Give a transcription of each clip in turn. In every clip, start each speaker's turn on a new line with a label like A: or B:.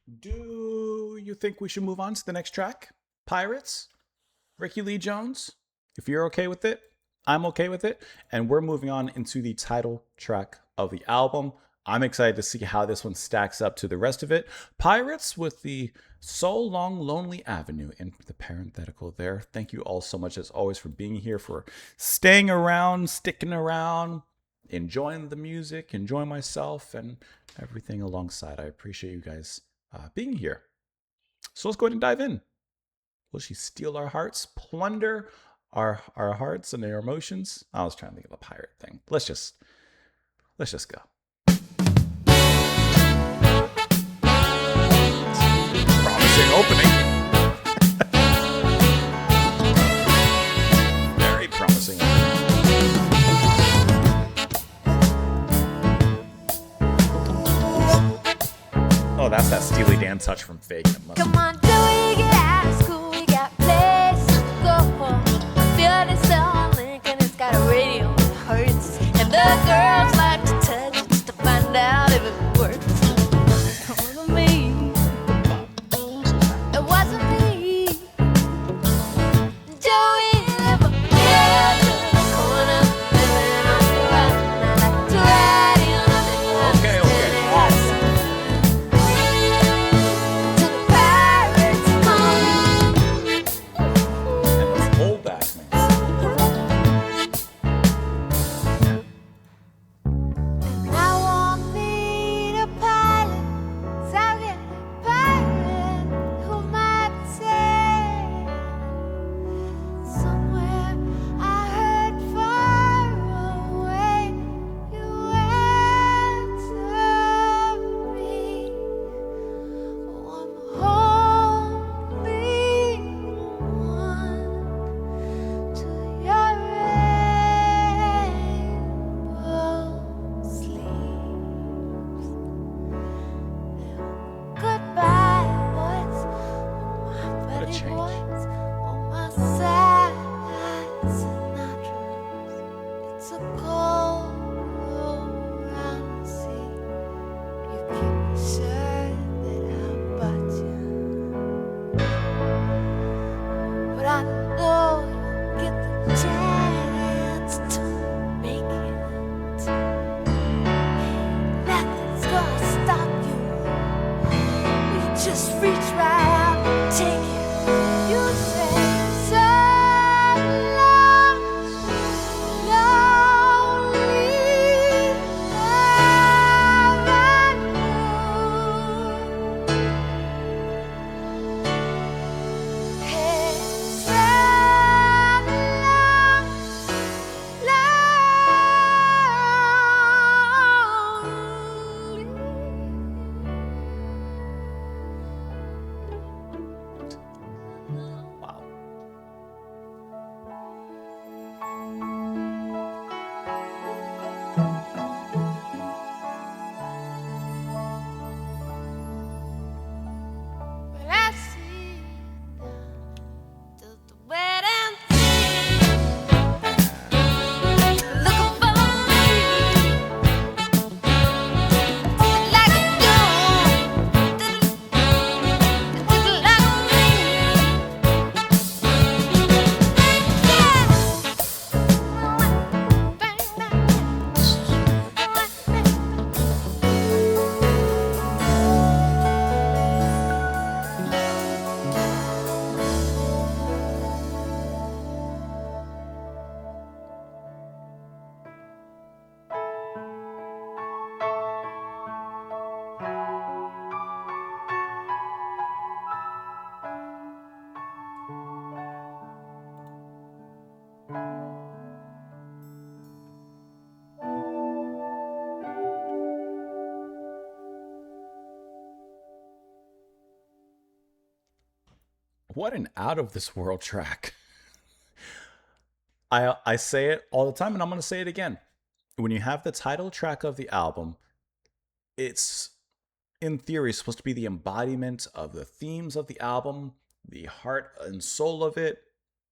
A: Do you think we should move on to the next track? Pirates, Ricky Lee Jones. If you're okay with it, I'm okay with it. And we're moving on into the title track of the album. I'm excited to see how this one stacks up to the rest of it. Pirates with the So Long Lonely Avenue in the parenthetical there. Thank you all so much, as always, for being here, for staying around, sticking around, enjoying the music, enjoying myself, and everything alongside. I appreciate you guys being here. So let's go ahead and dive in. Will she steal our hearts, plunder our hearts and our emotions? I was trying to think of a pirate thing. Let's just go. Promising opening. Very promising opening. Oh, that's that Steely Dan touch from Fake.
B: Come on, Joey, get out of school. We got place to go. I feel this song Lincoln. It's got a radio that hurts, and the girls like to touch it just to find out if it works. It wasn't me. It wasn't me. Joey never got to the corner, living on the run. I like to ride in on the
A: Okay.
B: to the pirates' home.
A: And those old bass man.
B: I want me a pilot, so I get a pirate who might say somewhere I heard far away you answer me. I'm only one to your rainbow sleeves. Goodbye, boys. Oh, my
A: What a
B: buddy
A: change.
B: boys. Oh, my sad Sinatra's. It's a cold round sea. You keep me sure that I'll butt you. But I know you'll get the chance to make it. Nothing's gonna stop you. You just reach right out and take it. You say so long, lonely avenue. Hey, so long,
A: Wow.
B: When I see the wedding scene, looking for me, like you do, like me.
A: What an out of this world track. I say it all the time, and I'm going to say it again. When you have the title track of the album, it's in theory supposed to be the embodiment of the themes of the album, the heart and soul of it,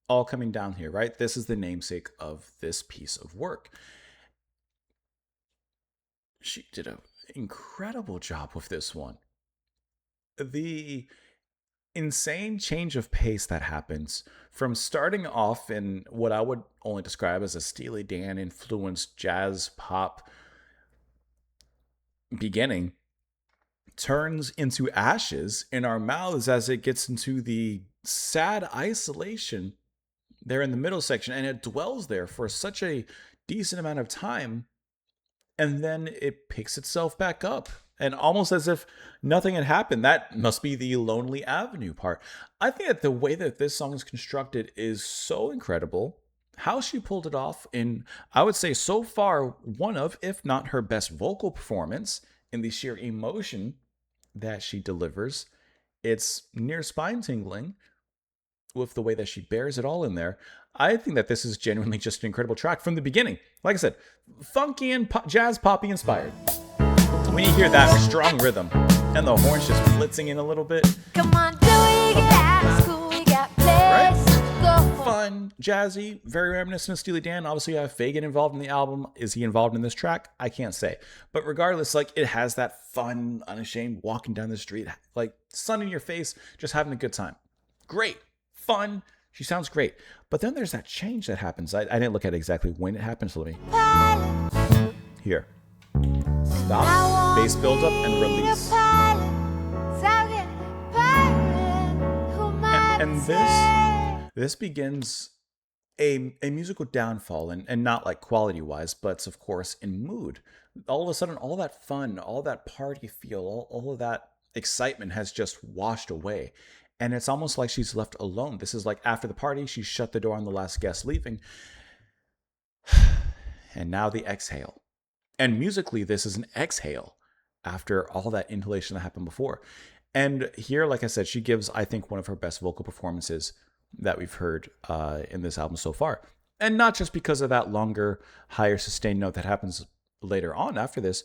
A: all coming down here, right? This is the namesake of this piece of work. She did an incredible job with this one. The insane change of pace that happens from starting off in what I would only describe as a Steely Dan influenced jazz pop beginning turns into ashes in our mouths as it gets into the sad isolation there in the middle section, and it dwells there for such a decent amount of time, and then it picks itself back up and almost as if nothing had happened. That must be the Lonely Avenue part. I think that the way that this song is constructed is so incredible. How she pulled it off in, I would say, so far, one of, if not her best vocal performance, in the sheer emotion that she delivers. It's near spine tingling with the way that she bears it all in there. I think that this is genuinely just an incredible track from the beginning. Like I said, funky and jazz poppy inspired. When you hear that strong rhythm and the horns just blitzing in a little bit,
B: Come on, Joey, get out of school. We got place to go.
A: fun, jazzy, very reminiscent of Steely Dan. Obviously, you have Fagan involved in the album. Is he involved in this track? I can't say. But regardless, like, it has that fun, unashamed walking down the street, like sun in your face, just having a good time. Great, fun. She sounds great. But then there's that change that happens. I didn't look at exactly when it happens. So let me. Here. Stop. Bass build up and release. And this begins a musical downfall, and not like quality wise, but of course in mood. All of a sudden, all that fun, all that party feel, all of that excitement has just washed away. And it's almost like she's left alone. This is like after the party, she shut the door on the last guest leaving. And now the exhale. And musically, this is an exhale after all that inhalation that happened before. And here, like I said, she gives, I think, one of her best vocal performances that we've heard in this album so far. And not just because of that longer, higher sustained note that happens later on after this,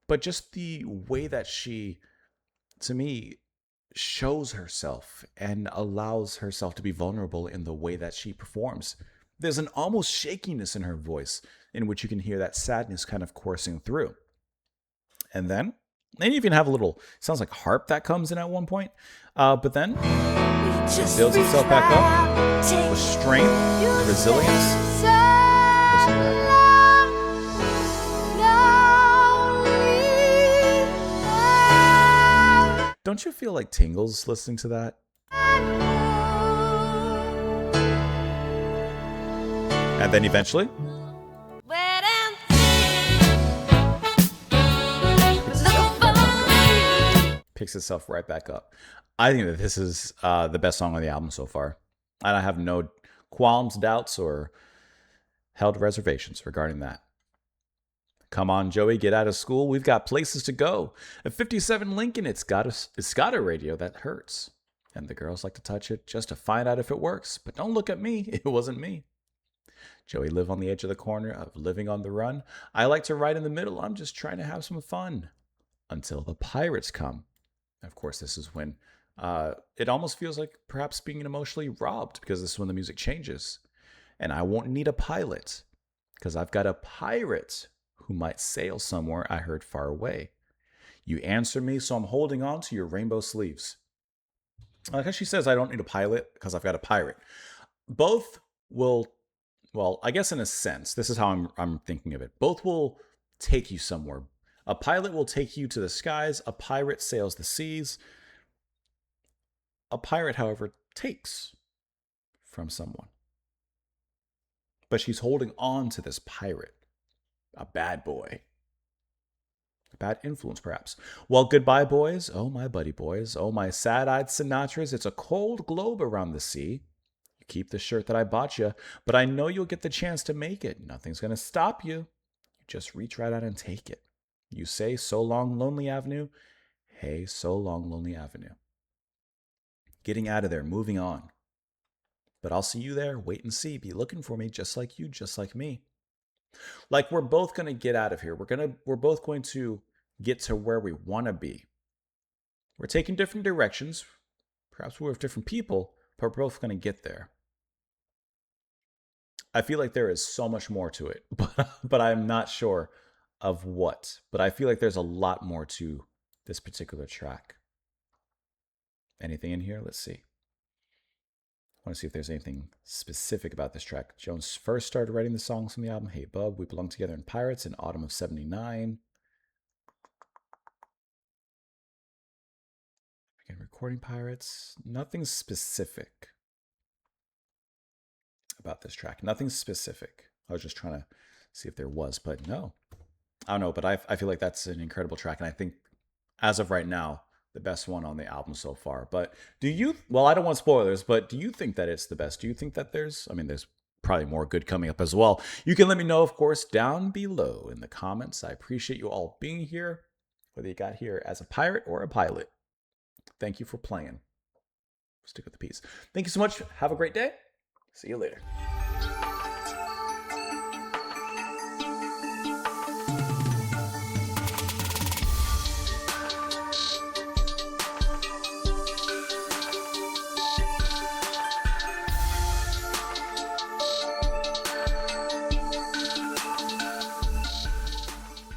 A: but just the way that she, to me, shows herself and allows herself to be vulnerable in the way that she performs. There's an almost shakiness in her voice in which you can hear that sadness kind of coursing through. And then you even have a little, sounds like harp that comes in at one point. But then it builds itself back up with strength, resilience. Listen to that. Don't you feel like tingles listening to that? And then eventually, picks itself right back up. I think that this is the best song on the album so far. And I have no qualms, doubts, or held reservations regarding that. Come on, Joey, get out of school. We've got places to go. A 57 Lincoln, it's got a radio that hurts. And the girls like to touch it just to find out if it works. But don't look at me. It wasn't me. Joey live on the edge of the corner of living on the run. I like to ride in the middle. I'm just trying to have some fun. Until the pirates come. Of course, this is when it almost feels like perhaps being emotionally robbed, because this is when the music changes. And I won't need a pilot because I've got a pirate who might sail somewhere I heard far away. You answer me, so I'm holding on to your rainbow sleeves. Like how she says, I don't need a pilot because I've got a pirate. Both will, well, I guess in a sense, this is how I'm thinking of it. Both will take you somewhere. A pilot will take you to the skies. A pirate sails the seas. A pirate, however, takes from someone. But she's holding on to this pirate. A bad boy. A bad influence, perhaps. Well, goodbye, boys. Oh, my buddy boys. Oh, my sad-eyed Sinatras. It's a cold globe around the sea. You keep the shirt that I bought you, but I know you'll get the chance to make it. Nothing's going to stop you. You just reach right out and take it. You say, so long, Lonely Avenue. Hey, so long, Lonely Avenue. Getting out of there, moving on. But I'll see you there. Wait and see. Be looking for me, just like you, just like me. Like, we're both going to get out of here. We're both going to get to where we want to be. We're taking different directions. Perhaps we're with different people, but we're both going to get there. I feel like there is so much more to it, but I'm not sure of what. But I feel like there's a lot more to this particular track. Anything in here? Let's see. I want to see if there's anything specific about this track. Jones first started writing the songs from the album Hey Bub, We Belong Together in Pirates in autumn of 79. Again, recording Pirates. Nothing specific about this track. Nothing specific. I was just trying to see if there was, but no. I don't know, but I feel like that's an incredible track. And I think as of right now, the best one on the album so far. But do you, well, I don't want spoilers, but do you think that it's the best? Do you think that there's probably more good coming up as well. You can let me know, of course, down below in the comments. I appreciate you all being here, whether you got here as a pirate or a pilot. Thank you for playing. Stick with the piece. Thank you so much. Have a great day. See you later.